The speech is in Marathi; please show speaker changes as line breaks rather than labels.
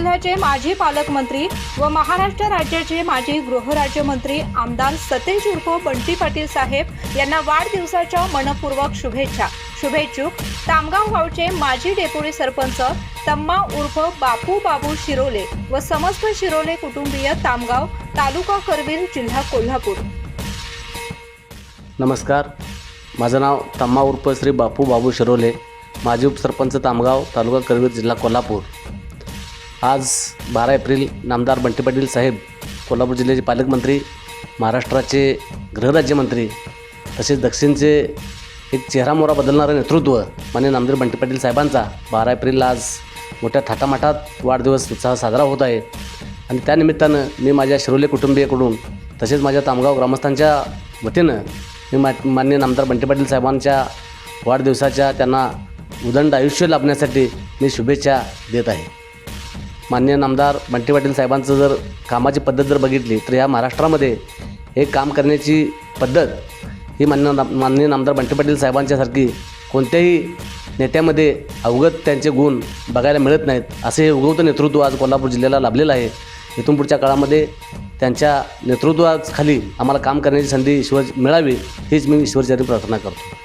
जिल्ह्याचे माजी पालकमंत्री व महाराष्ट्र राज्याचे माजी गृहराज्यमंत्री आमदार सतेज उर्फ बंटी पाटील साहेब यांना वाढदिवसाच्या मनपूर्वक शुभेच्छा। शुभेच्छुक तामगाव गावचे माजी डेप्युटी सरपंच तम्मा उर्फ बापू शिरोले व समस्त शिरोले कुटुंबीय, तामगाव, तालुका करवीर, जिल्हा कोल्हापूर।
नमस्कार, माझं नाव तम्मा उर्फ श्री बापू शिरोले, माजी उपसरपंच तामगाव, तालुका करवीर, जिल्हा कोल्हापूर। आज 12 एप्रिल नामदार बंटी पाटील साहेब, कोल्हापूर जिल्ह्याचे पालकमंत्री, महाराष्ट्राचे गृहराज्यमंत्री, तसेच दक्षिणचे एक चेहरामोहरा बदलणारं नेतृत्व माननीय नामदार बंटी पाटील साहेबांचा 12 एप्रिलला आज मोठ्या थाटामाटात वाढदिवस उत्साह साजरा होत आहे। आणि त्यानिमित्तानं मी माझ्या शिरोले कुटुंबीयाकडून तसेच माझ्या तामगाव ग्रामस्थांच्या वतीनं मी माननीय नामदार बंटी पाटील साहेबांच्या वाढदिवसाच्या त्यांना उदंड आयुष्य लाभण्यासाठी मी शुभेच्छा देत आहे। माननीय नामदार बंटी पाटील साहेबांचं जर कामाची पद्धत जर बघितली तर या महाराष्ट्रामध्ये हे काम करण्याची पद्धत ही माननीय नामदार बंटी पाटील साहेबांच्यासारखी कोणत्याही नेत्यामध्ये अवगत त्यांचे गुण बघायला मिळत नाहीत। असे हे उगवतं नेतृत्व आज कोल्हापूर जिल्ह्याला लाभलेलं आहे। इथून पुढच्या काळामध्ये त्यांच्या नेतृत्वाखाली आम्हाला काम करण्याची संधी मिळावी हीच मी ईश्वरचरणी प्रार्थना करतो।